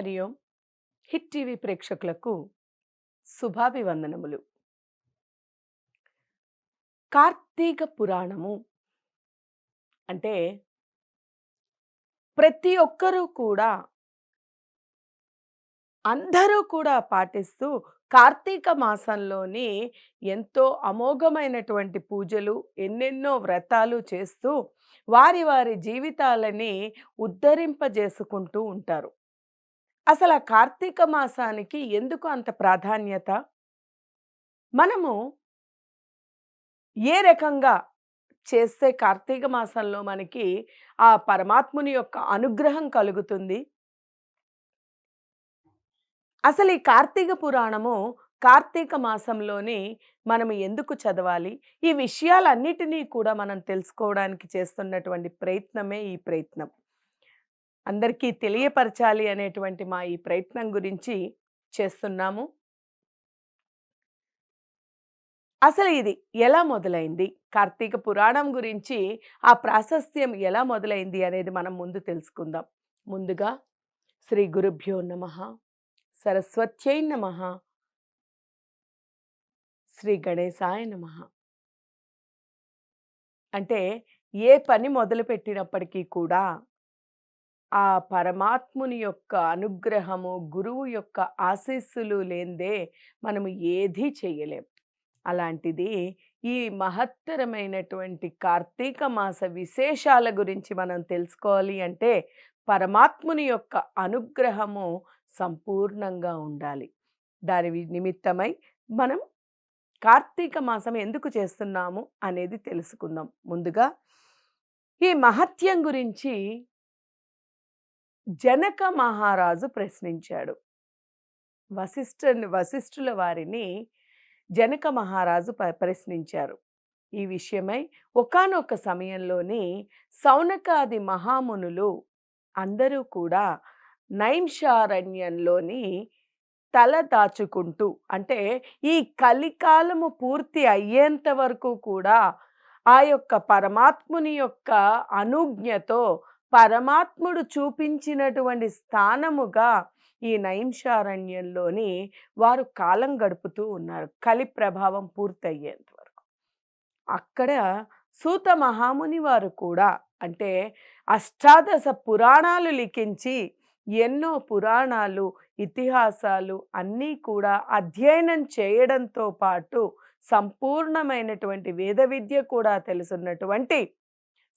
హరి ఓం. Hit TV ప్రేక్షకులకు శుభాభివందనములు. కార్తీక పురాణము అంటే ప్రతి ఒక్కరూ కూడా అందరూ కూడా పాటిస్తూ కార్తీక మాసంలోని ఎంతో అమోఘమైనటువంటి పూజలు, ఎన్నెన్నో వ్రతాలు చేస్తూ వారి వారి జీవితాలని ఉద్ధరింపజేసుకుంటూ ఉంటారు. అసలు ఆ కార్తీక మాసానికి ఎందుకు అంత ప్రాధాన్యత? మనము ఏ రకంగా చేస్తే కార్తీక మాసంలో మనకి ఆ పరమాత్ముని యొక్క అనుగ్రహం కలుగుతుంది? అసలు ఈ కార్తీక పురాణము కార్తీక మాసంలోని మనం ఎందుకు చదవాలి? ఈ విషయాలన్నిటినీ కూడా మనం తెలుసుకోవడానికి చేస్తున్నటువంటి ప్రయత్నమే ఈ ప్రయత్నం. అందరికీ తెలియపరచాలి అనేటువంటి మా ఈ ప్రయత్నం గురించి చేస్తున్నాము. అసలు ఇది ఎలా మొదలైంది? కార్తీక పురాణం గురించి ఆ ప్రాశస్త్యం ఎలా మొదలైంది అనేది మనం ముందు తెలుసుకుందాం. ముందుగా శ్రీ గురుభ్యో నమః, సరస్వత్యై నమః, శ్రీ గణేశాయ నమః. అంటే ఏ పని మొదలుపెట్టినప్పటికీ కూడా ఆ పరమాత్ముని యొక్క అనుగ్రహము, గురువు యొక్క ఆశీస్సులు లేనిదే మనము ఏదీ చేయలేం. అలాంటిది ఈ మహత్తరమైనటువంటి కార్తీక మాస విశేషాల గురించి మనం తెలుసుకోవాలి అంటే పరమాత్ముని యొక్క అనుగ్రహము సంపూర్ణంగా ఉండాలి. దాని నిమిత్తమై మనం కార్తీక మాసం ఎందుకు చేస్తున్నాము అనేది తెలుసుకుందాం. ముందుగా ఈ మహత్యం గురించి జనక మహారాజు ప్రశ్నించాడు. వశిష్ఠుల వారిని జనక మహారాజు ప్రశ్నించారు. ఈ విషయమై ఒకానొక సమయంలోని సౌనకాది మహామునులు అందరూ కూడా నైమిషారణ్యంలోని తల దాచుకుంటూ, అంటే ఈ కలికాలము పూర్తి అయ్యేంత వరకు కూడా ఆ యొక్క పరమాత్ముని యొక్క అనుజ్ఞతో పరమాత్ముడు చూపించినటువంటి స్థానముగా ఈ నైమిషారణ్యంలోని వారు కాలం గడుపుతూ ఉన్నారు. కలి ప్రభావం పూర్తయ్యేంత వరకు. అక్కడ సూత మహాముని వారు కూడా, అంటే అష్టాదశ పురాణాలు లిఖించి ఎన్నో పురాణాలు, ఇతిహాసాలు అన్నీ కూడా అధ్యయనం చేయడంతో పాటు సంపూర్ణమైనటువంటి వేద విద్య కూడా తెలుసున్నటువంటి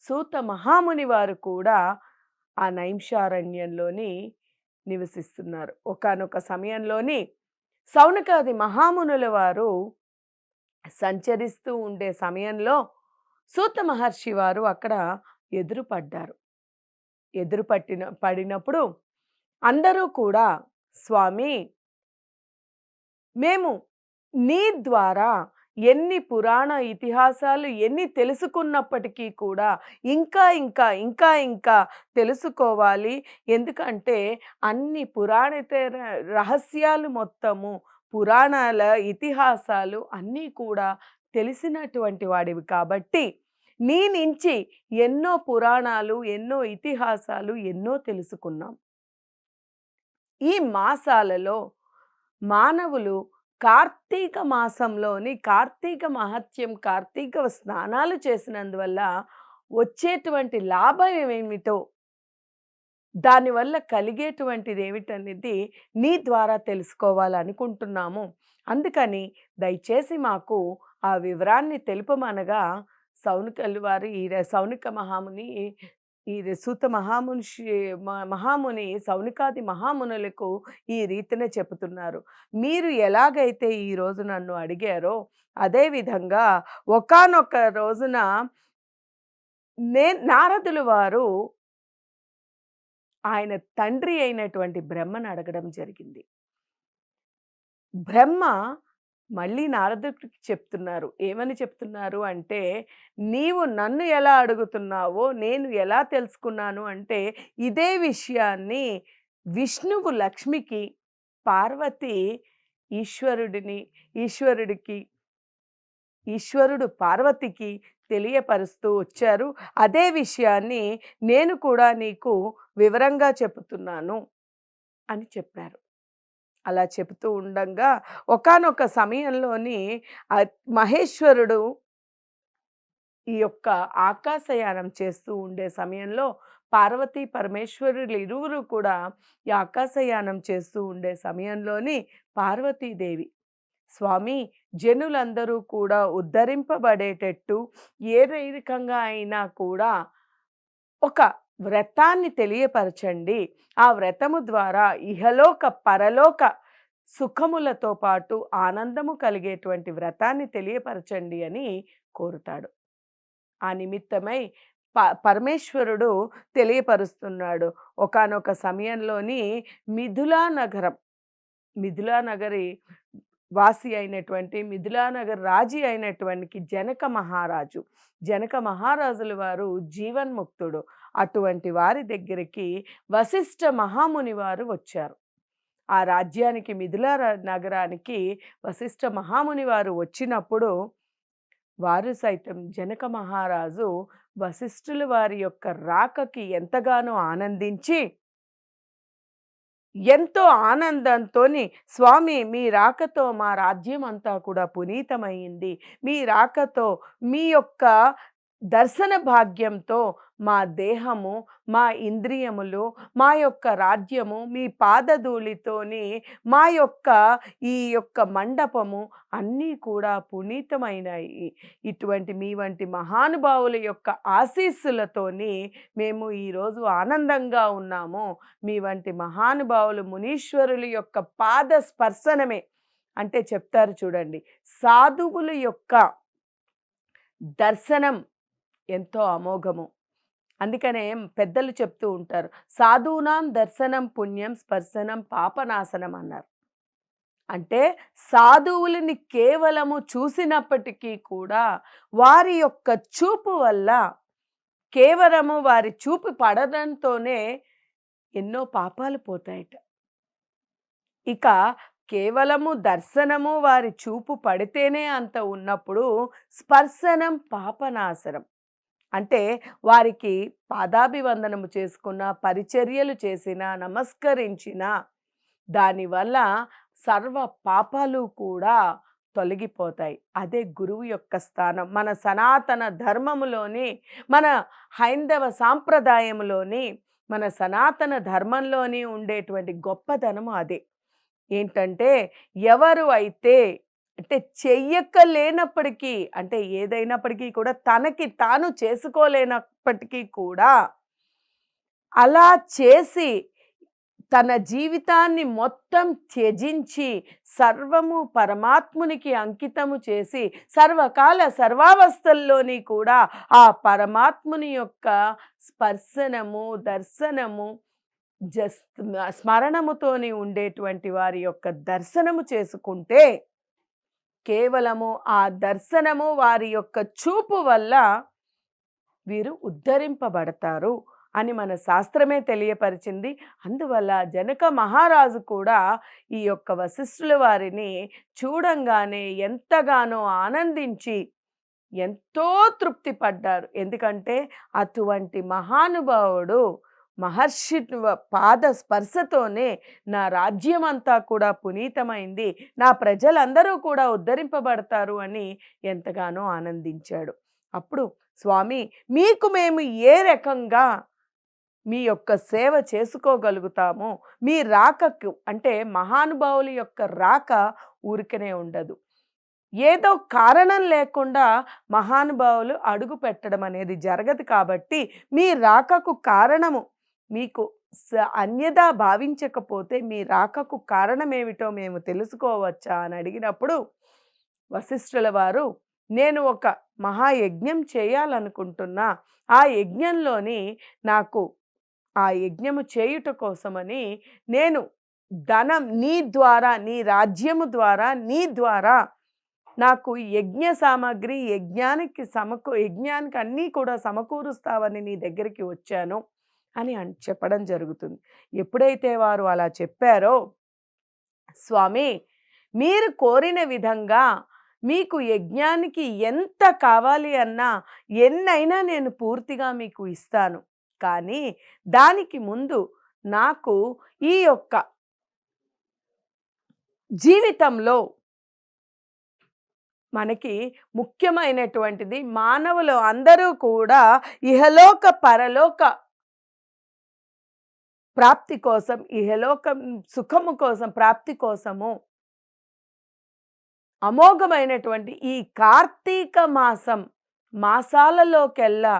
సూత మహాముని వారు కూడా ఆ నైమిషారణ్యంలోని నివసిస్తున్నారు. ఒకానొక సమయంలోని సౌనకాది మహామునుల వారు సంచరిస్తూ ఉండే సమయంలో సూత మహర్షి వారు అక్కడ ఎదురుపడ్డారు. పడినప్పుడు అందరూ కూడా, స్వామి, మేము నీ ద్వారా ఎన్ని పురాణ ఇతిహాసాలు ఎన్ని తెలుసుకున్నప్పటికీ కూడా ఇంకా ఇంకా ఇంకా ఇంకా తెలుసుకోవాలి. ఎందుకంటే అన్ని పురాణేతర రహస్యాలు మొత్తము, పురాణాల ఇతిహాసాలు అన్నీ కూడా తెలిసినటువంటి వాడివి కాబట్టి నీ నుంచి ఎన్నో పురాణాలు, ఎన్నో ఇతిహాసాలు ఎన్నో తెలుసుకున్నాం. ఈ మాసాలలో మానవులు కార్తీక మాసంలోని కార్తీక మహత్యం, కార్తీక స్నానాలు చేసినందువల్ల వచ్చేటువంటి లాభం ఏమిటో, దానివల్ల కలిగేటువంటిది ఏమిటనేది నీ ద్వారా తెలుసుకోవాలనుకుంటున్నాము. అందుకని దయచేసి మాకు ఆ వివరాన్ని తెలుపమనగా సౌనకలు వారు సౌనక మహాముని ఈ సూత మహాముని సౌనికాది మహామునులకు ఈ రీతిన చెబుతున్నారు. మీరు ఎలాగైతే ఈరోజు నన్ను అడిగారో అదే విధంగా ఒకానొక రోజున నారదులు వారు ఆయన తండ్రి అయినటువంటి బ్రహ్మను అడగడం జరిగింది. బ్రహ్మ మళ్ళీ నారదుడికి చెప్తున్నారు. ఏమని చెప్తున్నారు అంటే, నీవు నన్ను ఎలా అడుగుతున్నావో నేను ఎలా తెలుసుకున్నాను అంటే, ఇదే విషయాన్ని విష్ణువు లక్ష్మికి, పార్వతి ఈశ్వరుడికి, ఈశ్వరుడు పార్వతికి తెలియపరుస్తూ వచ్చారు. అదే విషయాన్ని నేను కూడా నీకు వివరంగా చెబుతున్నాను. అని చెప్పారు. అలా చెబుతూ ఉండంగా ఒకానొక సమయంలోని మహేశ్వరుడు ఈ యొక్క ఆకాశయానం చేస్తూ ఉండే సమయంలో పార్వతీ పరమేశ్వరులు ఇరువురు కూడా ఈ ఆకాశయానం చేస్తూ ఉండే సమయంలోని పార్వతీదేవి స్వామి జనులందరూ కూడా ఉద్ధరింపబడేటట్టు ఏ రకంగా అయినా కూడా ఒక వ్రతాన్ని తెలియపరచండి. ఆ వ్రతము ద్వారా ఇహలోక, పరలోక సుఖములతో పాటు ఆనందము కలిగేటువంటి వ్రతాన్ని తెలియపరచండి అని కోరుతాడు. ఆ నిమిత్తమై పరమేశ్వరుడు తెలియపరుస్తున్నాడు. ఒకానొక సమయంలోని మిథిలా నగరం, మిథిలా నగరి వాసి అయినటువంటి మిథిలానగర్ రాజీ అయినటువంటి జనక మహారాజు. జనక మహారాజుల వారు జీవన్ముక్తుడు. అటువంటి వారి దగ్గరికి వశిష్ఠ మహాముని వారు వచ్చారు. ఆ రాజ్యానికి నగరానికి వశిష్ఠ మహాముని వారు వచ్చినప్పుడు వారు సైతం జనక మహారాజు వశిష్ఠుల వారి యొక్క రాకకి ఎంతగానో ఆనందించి ఎంతో ఆనందంతోని స్వామి మీ రాకతో మా రాజ్యం అంతా కూడా పునీతమైంది. మీ రాకతో మీ యొక్క దర్శన భాగ్యంతో మా దేహము, మా ఇంద్రియములు, మా యొక్క రాజ్యము మీ పాదధూళితోని మా యొక్క ఈ యొక్క మండపము అన్నీ కూడా పునీతమైనాయి. ఇటువంటి మీ వంటి మహానుభావుల యొక్క ఆశీస్సులతోని మేము ఈరోజు ఆనందంగా ఉన్నాము. మీ వంటి మహానుభావులు మునీశ్వరుల యొక్క పాద స్పర్శనమే అంటే చెప్తారు చూడండి. సాధువుల యొక్క దర్శనం ఎంతో అమోఘము. అందుకనే పెద్దలు చెప్తూ ఉంటారు. సాధూనాం దర్శనం పుణ్యం స్పర్శనం పాపనాశనం అన్నారు. అంటే సాధువులని కేవలము చూసినప్పటికీ కూడా వారి యొక్క చూపు వల్ల కేవలము వారి చూపు పడడంతోనే ఎన్నో పాపాలు పోతాయట. ఇక కేవలము దర్శనము వారి చూపు పడితేనే అంత ఉన్నప్పుడు స్పర్శనం పాపనాశనం. అంటే వారికి పాదాభివందనము చేసుకున్న, పరిచర్యలు చేసిన, నమస్కరించిన దానివల్ల సర్వ పాపాలు కూడా తొలగిపోతాయి. అదే గురువు యొక్క స్థానం. మన సనాతన ధర్మములోని, మన హైందవ సాంప్రదాయంలోని, మన సనాతన ధర్మంలోని ఉండేటువంటి గొప్పతనము అదే. ఏంటంటే ఎవరు అయితే అంటే చెయ్యక్కలేనప్పటికీ అంటే ఏదైనప్పటికీ కూడా తనకి తాను చేసుకోలేనప్పటికీ కూడా అలా చేసి తన జీవితాన్ని మొత్తం త్యజించి సర్వము పరమాత్మునికి అంకితము చేసి సర్వకాల సర్వావస్థల్లోని కూడా ఆ పరమాత్ముని యొక్క స్పర్శనము, దర్శనము స్మరణముతోని ఉండేటువంటి వారి యొక్క దర్శనము చేసుకుంటే కేవలము ఆ దర్శనము వారి యొక్క చూపు వల్ల వీరు ఉద్ధరింపబడతారు అని మన శాస్త్రమే తెలియపరిచింది. అందువల్ల జనక మహారాజు కూడా ఈ యొక్క వశిష్ఠుల వారిని చూడంగానే ఎంతగానో ఆనందించి ఎంతో తృప్తి పడ్డారు. ఎందుకంటే అటువంటి మహానుభావుడు మహర్షి పాద స్పర్శతోనే నా రాజ్యమంతా కూడా పునీతమైంది, నా ప్రజలందరూ కూడా ఉద్ధరింపబడతారు అని ఎంతగానో ఆనందించాడు. అప్పుడు స్వామి మీకు మేము ఏ రకంగా మీ యొక్క సేవ చేసుకోగలుగుతాము? మీ రాకకు అంటే మహానుభావుల యొక్క రాక ఊరికనే ఉండదు. ఏదో కారణం లేకుండా మహానుభావులు అడుగు పెట్టడం అనేది జరగదు. కాబట్టి మీ రాకకు కారణము మీకు అన్యదా భావించకపోతే మీ రాకకు కారణమేమిటో మేము తెలుసుకోవచ్చా అని అడిగినప్పుడు వశిష్ఠుల వారు నేను ఒక మహాయజ్ఞం చేయాలనుకుంటున్నా. ఆ యజ్ఞంలోని నాకు ఆ యజ్ఞము చేయుట కోసమని నేను ధనం నీ ద్వారా, నీ రాజ్యము ద్వారా, నీ ద్వారా నాకు యజ్ఞ సామాగ్రి యజ్ఞానికి అన్నీ కూడా సమకూరుస్తావని నీ దగ్గరికి వచ్చాను అని చెప్పడం జరుగుతుంది. ఎప్పుడైతే వారు అలా చెప్పారో స్వామి మీరు కోరిన విధంగా మీకు యజ్ఞానికి ఎంత కావాలి అన్నా ఎన్నైనా నేను పూర్తిగా మీకు ఇస్తాను. కానీ దానికి ముందు నాకు ఈ యొక్క జీవితంలో మనకి ముఖ్యమైనటువంటిది మానవులు అందరూ కూడా ఇహలోక, పరలోక ప్రాప్తి కోసం, ఇహలోకం సుఖము కోసం, ప్రాప్తి కోసము అమోఘమైనటువంటి ఈ కార్తీక మాసం, మాసాలలోకెల్లా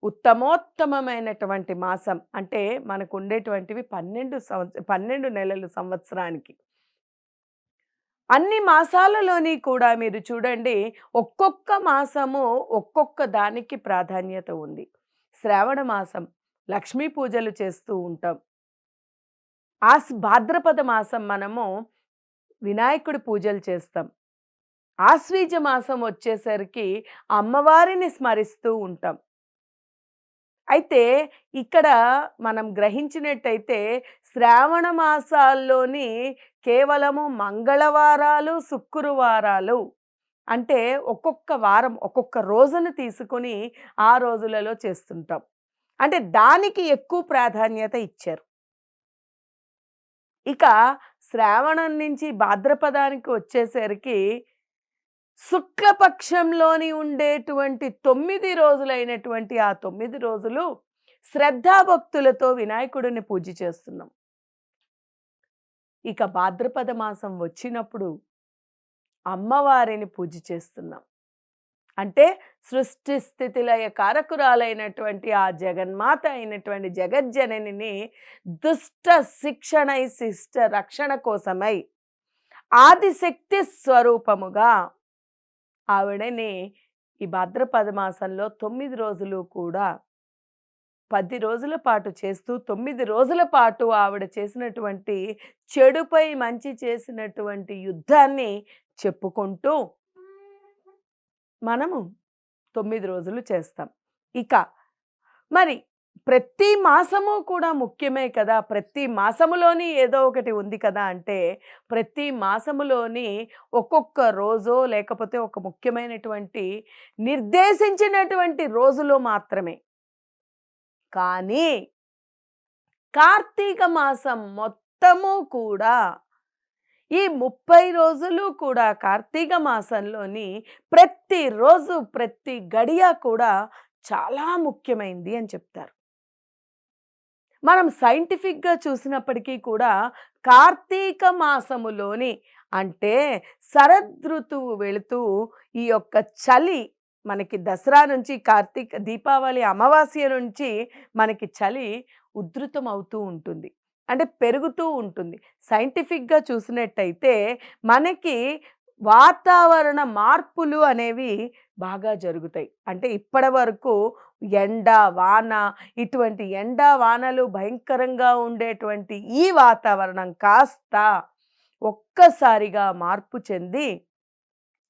ఉత్తమోత్తమమైనటువంటి మాసం. అంటే మనకుండేటువంటివి 12 నెలలు సంవత్సరానికి. అన్ని మాసాలలోని కూడా మీరు చూడండి, ఒక్కొక్క మాసము ఒక్కొక్క దానికి ప్రాధాన్యత ఉంది. శ్రావణ మాసం లక్ష్మీ పూజలు చేస్తూ ఉంటాం. భాద్రపద మాసం మనము వినాయకుడి పూజలు చేస్తాం. ఆశ్వీజ మాసం వచ్చేసరికి అమ్మవారిని స్మరిస్తూ ఉంటాం. అయితే ఇక్కడ మనం గ్రహించినట్టయితే శ్రావణ మాసాల్లోని కేవలము మంగళవారాలు, శుక్రవారాలు అంటే ఒక్కొక్క వారం, ఒక్కొక్క రోజును తీసుకొని ఆ రోజులలో చేస్తుంటాం. అంటే దానికి ఎక్కువ ప్రాధాన్యత ఇచ్చారు. ఇక శ్రావణం నుంచి భాద్రపదానికి వచ్చేసరికి శుక్లపక్షంలోని ఉండేటువంటి 9 రోజులైనటువంటి ఆ 9 రోజులు శ్రద్ధాభక్తులతో వినాయకుడిని పూజ చేస్తున్నాం. ఇక భాద్రపద మాసం వచ్చినప్పుడు అమ్మవారిని పూజ చేస్తున్నాం. అంటే సృష్టి స్థితి లయ కారకురాలైనటువంటి ఆ జగన్మాత అయినటువంటి జగజ్జననిని దుష్ట శిక్షణై శిష్ట రక్షణ కోసమై ఆదిశక్తి స్వరూపముగా ఆవిడని ఈ భాద్రపద మాసంలో 9 రోజులు కూడా 10 రోజుల పాటు చేస్తూ 9 రోజుల పాటు ఆవిడ చేసినటువంటి చెడుపై మంచి చేసినటువంటి యుద్ధాన్ని చెప్పుకుంటూ మనము 9 రోజులు చేస్తాం. ఇక మరి ప్రతి మాసము కూడా ముఖ్యమే కదా! ప్రతి మాసములోని ఏదో ఒకటి ఉంది కదా! అంటే ప్రతి మాసములోని ఒక్కొక్క రోజో లేకపోతే ఒక ముఖ్యమైనటువంటి నిర్దేశించినటువంటి రోజులో మాత్రమే. కానీ కార్తీక మాసం మొత్తము కూడా ఈ 30 రోజులు కూడా కార్తీక మాసంలోని ప్రతిరోజు, ప్రతి గడియ కూడా చాలా ముఖ్యమైంది అని చెప్తారు. మనం సైంటిఫిక్‌గా చూసినప్పటికీ కూడా కార్తీక మాసములోని అంటే శరదృతువు వెళుతూ ఈ యొక్క చలి మనకి దసరా నుంచి దీపావళి అమావాస్య నుంచి మనకి చలి ఉధృతం అవుతూ ఉంటుంది. అంటే పెరుగుతూ ఉంటుంది. సైంటిఫిక్‌గా చూసినట్టయితే మనకి వాతావరణ మార్పులు అనేవి బాగా జరుగుతాయి. అంటే ఇప్పటివరకు ఎండ, వాన ఇటువంటి ఎండ, వానలు భయంకరంగా ఉండేటువంటి ఈ వాతావరణం కాస్త ఒక్కసారిగా మార్పు చెంది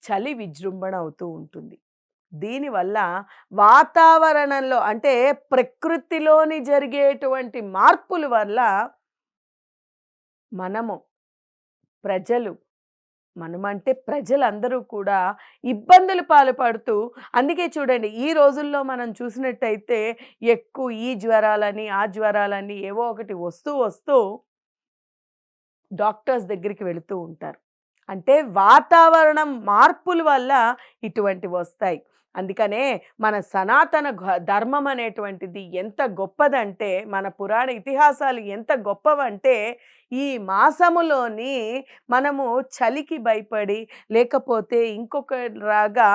చలి విజృంభణ అవుతూ ఉంటుంది. దీనివల్ల వాతావరణంలో అంటే ప్రకృతిలోని జరిగేటువంటి మార్పుల వల్ల మనము ప్రజలు మనమంటే ప్రజలందరూ కూడా ఇబ్బందులు పాలుపడుతూ అందుకే చూడండి ఈ రోజుల్లో మనం చూసినట్టయితే ఎక్కువ ఈ జ్వరాలని, ఆ జ్వరాలని ఏవో ఒకటి వస్తూ డాక్టర్స్ దగ్గరికి వెళుతూ ఉంటారు. అంటే వాతావరణం మార్పుల వల్ల ఇటువంటివి వస్తాయి. అందుకనే మన సనాతన ధర్మం అనేటువంటిది ఎంత గొప్పదంటే మన పురాణ ఇతిహాసాలు ఎంత గొప్పవంటే ఈ మాసములోని మనము చలికి భయపడి లేకపోతే ఇంకొక రాగా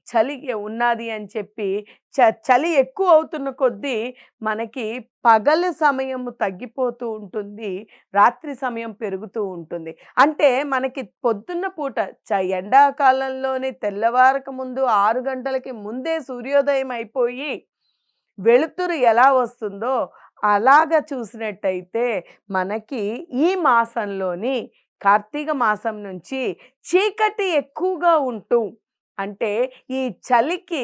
చలి ఉన్నది అని చెప్పి చలి ఎక్కువ అవుతున్న కొద్దీ మనకి పగలు సమయం తగ్గిపోతూ ఉంటుంది, రాత్రి సమయం పెరుగుతూ ఉంటుంది. అంటే మనకి పొద్దున్న పూట ఎండాకాలంలోనే తెల్లవారక ముందు 6 గంటలకి ముందే సూర్యోదయం అయిపోయి వెలుతురు ఎలా వస్తుందో అలాగా చూసినట్టయితే మనకి ఈ మాసంలోని కార్తీక మాసం నుంచి చీకటి ఎక్కువగా ఉంటూ అంటే ఈ చలికి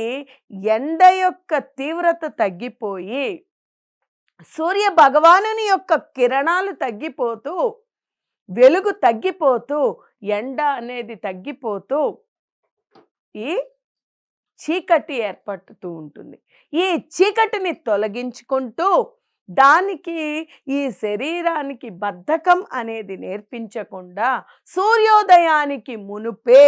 ఎండ యొక్క తీవ్రత తగ్గిపోయి సూర్య భగవానుని యొక్క కిరణాలు తగ్గిపోతూ వెలుగు తగ్గిపోతూ ఎండ అనేది తగ్గిపోతూ ఈ చీకటి ఏర్పడుతూ ఉంటుంది. ఈ చీకటిని తొలగించుకుంటూ దానికి ఈ శరీరానికి బద్ధకం అనేది నేర్పించకుండా సూర్యోదయానికి మునుపే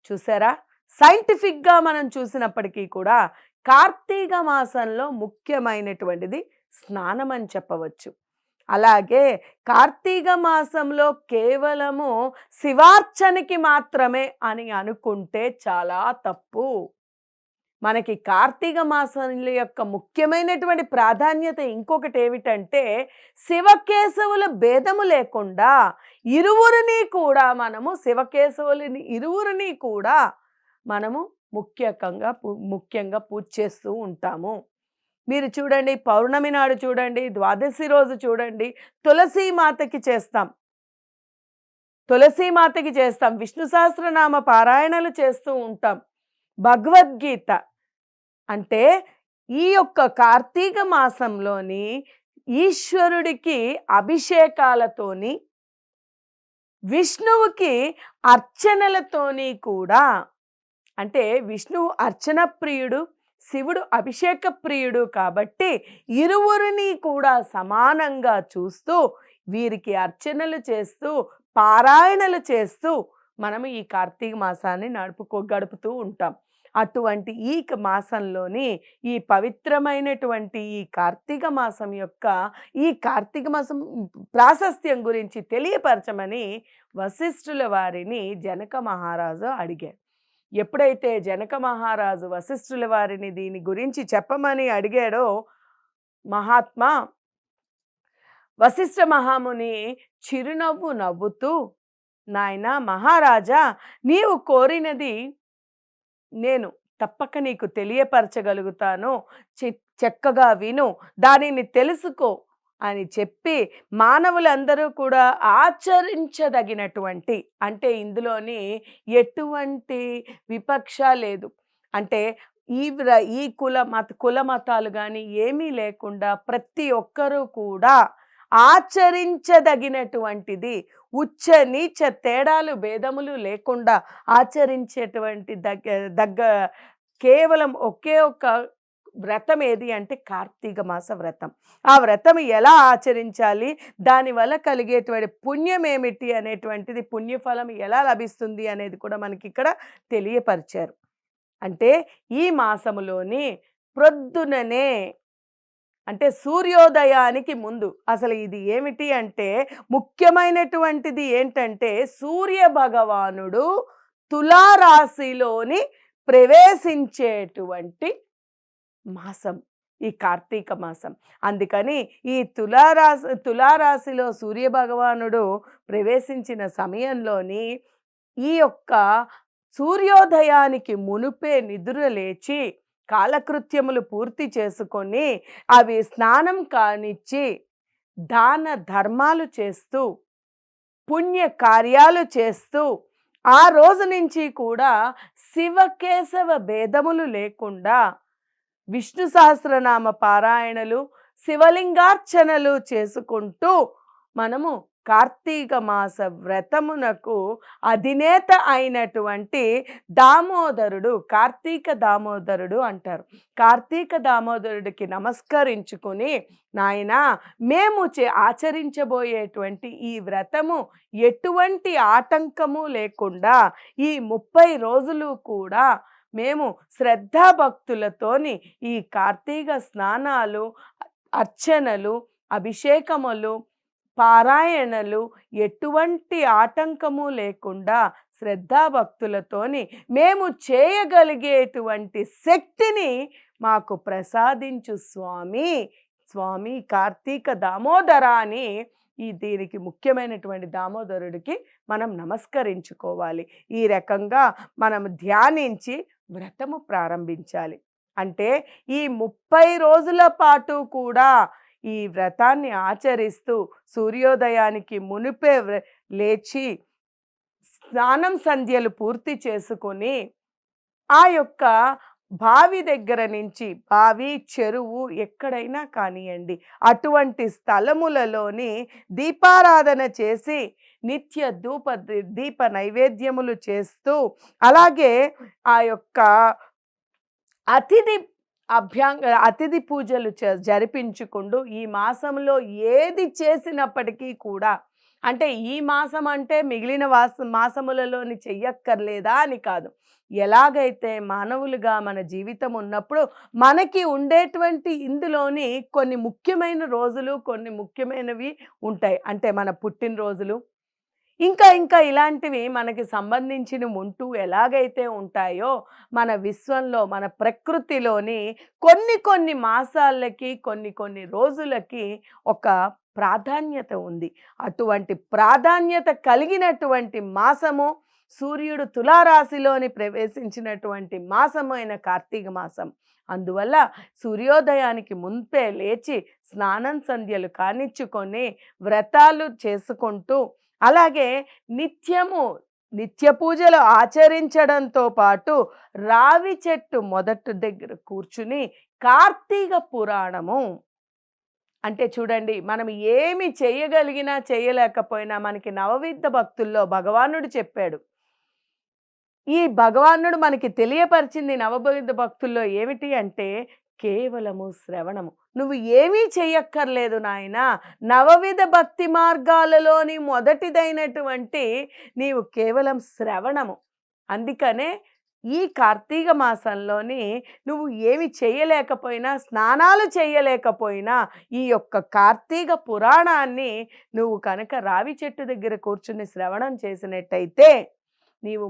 చూసారా? సైంటిఫిక్‌గా మనం చూసినప్పటికీ కూడా కార్తీక మాసంలో ముఖ్యమైనటువంటిది స్నానం అని చెప్పవచ్చు. అలాగే కార్తీక మాసంలో కేవలము శివార్చనకి మాత్రమే అని అనుకుంటే చాలా తప్పు. మనకి కార్తీక మాసం యొక్క ముఖ్యమైనటువంటి ప్రాధాన్యత ఇంకొకటేమిటంటే, శివకేశవుల భేదము లేకుండా ఇరువురిని కూడా మనము శివకేశవులని ఇరువురిని కూడా మనము ముఖ్యంగా పూజ చేస్తూ ఉంటాము. మీరు చూడండి, పౌర్ణమి నాడు చూడండి, ద్వాదశి రోజు చూడండి, తులసీ మాతకి చేస్తాం. తులసీ మాతకి చేస్తాం. విష్ణు సహస్రనామ పారాయణలు చేస్తూ ఉంటాం. భగవద్గీత అంటే ఈ యొక్క కార్తీక మాసంలోని ఈశ్వరుడికి అభిషేకాలతోని, విష్ణువుకి అర్చనలతోని కూడా, అంటే విష్ణువు అర్చన ప్రియుడు, శివుడు అభిషేక ప్రియుడు కాబట్టి ఇరువురిని కూడా సమానంగా చూస్తూ వీరికి అర్చనలు చేస్తూ పారాయణలు చేస్తూ మనము ఈ కార్తీక మాసాన్ని గడుపుతూ ఉంటాం. అటువంటి ఈ మాసంలోని ఈ పవిత్రమైనటువంటి ఈ కార్తీక మాసం యొక్క ఈ కార్తీక మాసం ప్రాశస్త్యం గురించి తెలియపరచమని వశిష్ఠుల వారిని జనక మహారాజు అడిగారు. ఎప్పుడైతే జనక మహారాజు వశిష్ఠుల వారిని దీని గురించి చెప్పమని అడిగాడో, మహాత్మా వశిష్ఠ మహాముని చిరునవ్వు నవ్వుతూ, నాయనా మహారాజా, నీవు కోరినది నేను తప్పక నీకు తెలియపరచగలుగుతాను. చక్కగా విను, దానిని తెలుసుకో అని చెప్పి మానవులందరూ కూడా ఆచరించదగినటువంటి, అంటే ఇందులోని ఎటువంటి విపక్ష లేదు. అంటే ఈ కుల మతాలు కానీ ఏమీ లేకుండా ప్రతి ఒక్కరూ కూడా ఆచరించదగినటువంటిది, ఉచ్చ నీచ తేడాలు భేదములు లేకుండా ఆచరించేటువంటి కేవలం ఒకే ఒక్క వ్రతం ఏది అంటే కార్తీక మాస వ్రతం. ఆ వ్రతం ఎలా ఆచరించాలి, దానివల్ల కలిగేటువంటి పుణ్యం ఏమిటి అనేటువంటిది, పుణ్యఫలం ఎలా లభిస్తుంది అనేది కూడా మనకి ఇక్కడ తెలియపరిచారు. అంటే ఈ మాసములోని ప్రొద్దుననే, అంటే సూర్యోదయానికి ముందు, అసలు ఇది ఏమిటి అంటే ముఖ్యమైనటువంటిది ఏంటంటే, సూర్య భగవానుడు తులారాశిలోని ప్రవేశించేటువంటి మాసం ఈ కార్తీక మాసం. అందుకని ఈ తులారాశిలో సూర్య భగవానుడు ప్రవేశించిన సమయంలోని ఈ యొక్క సూర్యోదయానికి మునుపే నిద్ర లేచి కాలకృత్యములు పూర్తి చేసుకొని అవి స్నానం కానిచ్చి దాన ధర్మాలు చేస్తూ పుణ్య కార్యాలు చేస్తూ ఆ రోజు నుంచి కూడా శివకేశవ భేదములు లేకుండా విష్ణు సహస్రనామ పారాయణలు, శివలింగార్చనలు చేసుకుంటూ మనము కార్తీక మాస వ్రతమునకు అధినేత అయినటువంటి దామోదరుడు, కార్తీక దామోదరుడు అంటారు. కార్తీక దామోదరుడికి నమస్కరించుకుని, నాయనా మేము ఆచరించబోయేటువంటి ఈ వ్రతము ఎటువంటి ఆటంకము లేకుండా ఈ 30 రోజులు కూడా మేము శ్రద్ధాభక్తులతోని ఈ కార్తీక స్నానాలు, అర్చనలు, అభిషేకములు, పారాయణలు ఎటువంటి ఆటంకము లేకుండా శ్రద్ధాభక్తులతోని మేము చేయగలిగేటువంటి శక్తిని మాకు ప్రసాదించు స్వామి, స్వామి కార్తీక దామోదర అని దీనికి ముఖ్యమైనటువంటి దామోదరుడికి మనం నమస్కరించుకోవాలి. ఈ రకంగా మనం ధ్యానించి వ్రతము ప్రారంభించాలి. అంటే ఈ 30 రోజుల పాటు కూడా ఈ వ్రతాన్ని ఆచరిస్తూ సూర్యోదయానికి మునుపే లేచి స్నానం సంధ్యలు పూర్తి చేసుకొని ఆ యొక్క బావి దగ్గర నుంచి, బావి చెరువు ఎక్కడైనా కానియండి, అటువంటి స్థలములలోని దీపారాధన చేసి నిత్య దీప నైవేద్యములు చేస్తూ, అలాగే ఆ యొక్క అతిథి అతిథి పూజలు జరిపించుకుంటూ ఈ మాసంలో ఏది చేసినప్పటికీ కూడా అంటే ఈ మాసం అంటే మిగిలిన మాసములలోని చెయ్యక్కర్లేదా అని కాదు. ఎలాగైతే మానవులుగా మన జీవితం ఉన్నప్పుడు మనకి ఉండేటువంటి ఇందులోని కొన్ని ముఖ్యమైన రోజులు, కొన్ని ముఖ్యమైనవి ఉంటాయి. అంటే మన పుట్టినరోజులు, ఇంకా ఇంకా ఇలాంటివి మనకి సంబంధించినవి ఉంటూ ఎలాగైతే ఉంటాయో, మన విశ్వంలో, మన ప్రకృతిలోని కొన్ని కొన్ని మాసాలకి, కొన్ని కొన్ని రోజులకి ఒక ప్రాధాన్యత ఉంది. అటువంటి ప్రాధాన్యత కలిగినటువంటి మాసము సూర్యుడు తులారాశిలోని ప్రవేశించినటువంటి మాసము అయిన కార్తీక మాసం. అందువల్ల సూర్యోదయానికి ముందే లేచి స్నానం సంధ్యలు కానిచ్చుకొని వ్రతాలు చేసుకుంటూ అలాగే నిత్యము నిత్య పూజలు ఆచరించడంతో పాటు రావి చెట్టు మొదటి దగ్గర కూర్చుని కార్తీక పురాణము అంటే చూడండి మనం ఏమి చేయగలిగినా చేయలేకపోయినా మనకి నవవిధ భక్తుల్లో భగవానుడు చెప్పాడు. ఈ భగవానుడు మనకి తెలియపరిచింది నవవిధ భక్తుల్లో ఏమిటి అంటే కేవలము శ్రవణము. నువ్వు ఏమీ చెయ్యక్కర్లేదు నాయనా. నవవిధ భక్తి మార్గాలలోని మొదటిదైనటువంటి నీవు కేవలం శ్రవణము. అందుకనే ఈ కార్తీక మాసంలోని నువ్వు ఏమి చేయలేకపోయినా, స్నానాలు చేయలేకపోయినా ఈ యొక్క కార్తీక పురాణాన్ని నువ్వు కనుక రావి చెట్టు దగ్గర కూర్చుని శ్రవణం చేసినట్టయితే నీవు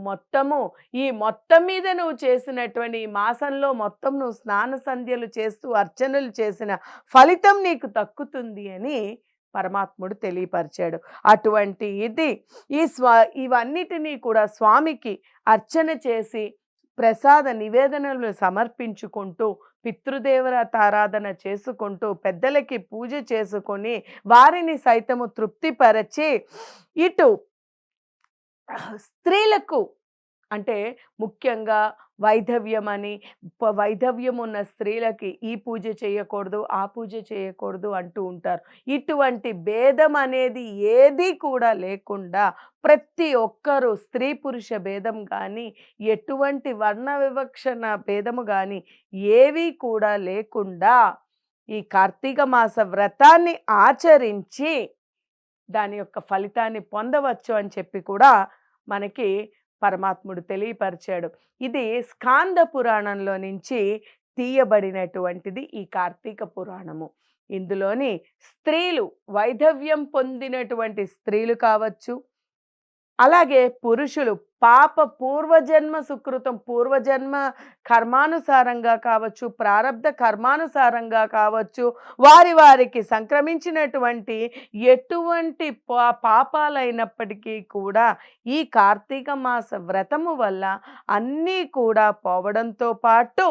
ఈ మొత్తం మీద నువ్వు చేసినటువంటి ఈ మాసంలో మొత్తం నువ్వు స్నాన సంధ్యలు చేస్తూ అర్చనలు చేసిన ఫలితం నీకు దక్కుతుంది అని పరమాత్ముడు తెలియపరిచాడు. అటువంటి ఇది ఇవన్నిటినీ కూడా స్వామికి అర్చన చేసి ప్రసాద నివేదనలు సమర్పించుకుంటూ పితృదేవతారాధన చేసుకుంటూ పెద్దలకి పూజ చేసుకొని వారిని సైతము తృప్తిపరచి ఇటు స్త్రీలకు అంటే ముఖ్యంగా వైధవ్యం ఉన్న స్త్రీలకి ఈ పూజ చేయకూడదు, ఆ పూజ చేయకూడదు అంటూ ఉంటారు. ఇటువంటి భేదం అనేది ఏది కూడా లేకుండా ప్రతి ఒక్కరూ స్త్రీ పురుష భేదం కానీ ఎటువంటి వర్ణ వివక్షణ భేదము కానీ ఏవి కూడా లేకుండా ఈ కార్తీక మాస వ్రతాన్ని ఆచరించి దాని యొక్క ఫలితాన్ని పొందవచ్చు అని చెప్పి కూడా మనకి పరమాత్ముడు తెలియపరిచాడు. ఇది స్కాంద పురాణంలో నుంచి తీయబడినటువంటిది ఈ కార్తీక పురాణము. ఇందులోని స్త్రీలు వైధవ్యం పొందినటువంటి స్త్రీలు కావచ్చు, అలాగే పురుషులు పూర్వజన్మ సుకృతం పూర్వజన్మ కర్మానుసారంగా కావచ్చు, ప్రారబ్ధ కర్మానుసారంగా కావచ్చు, వారికి సంక్రమించినటువంటి ఎటువంటి పాపాలైనప్పటికీ కూడా ఈ కార్తీక మాస వ్రతము వల్ల అన్నీ కూడా పోవడంతో పాటు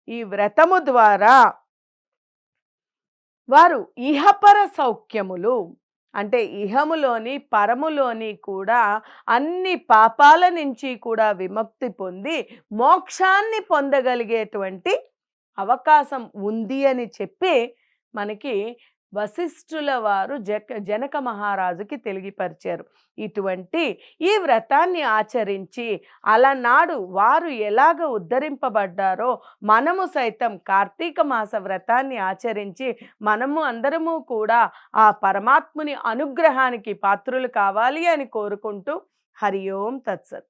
ఈ వ్రతము ద్వారా వారు ఇహపర సౌఖ్యములు అంటే ఇహములోని పరములోని కూడా అన్ని పాపాల నుంచి కూడా విముక్తి పొంది మోక్షాన్ని పొందగలిగేటువంటి అవకాశం ఉంది అని చెప్పి మనకి వశిష్ఠుల వారు జనక మహారాజుకి తెలియపరిచారు. ఇటువంటి ఈ వ్రతాన్ని ఆచరించి అలనాడు వారు ఎలాగ ఉద్ధరింపబడ్డారో మనము సైతం కార్తీక మాస వ్రతాన్ని ఆచరించి మనము అందరము కూడా ఆ పరమాత్ముని అనుగ్రహానికి పాత్రులు కావాలి అని కోరుకుంటూ హరి ఓం తత్సత్.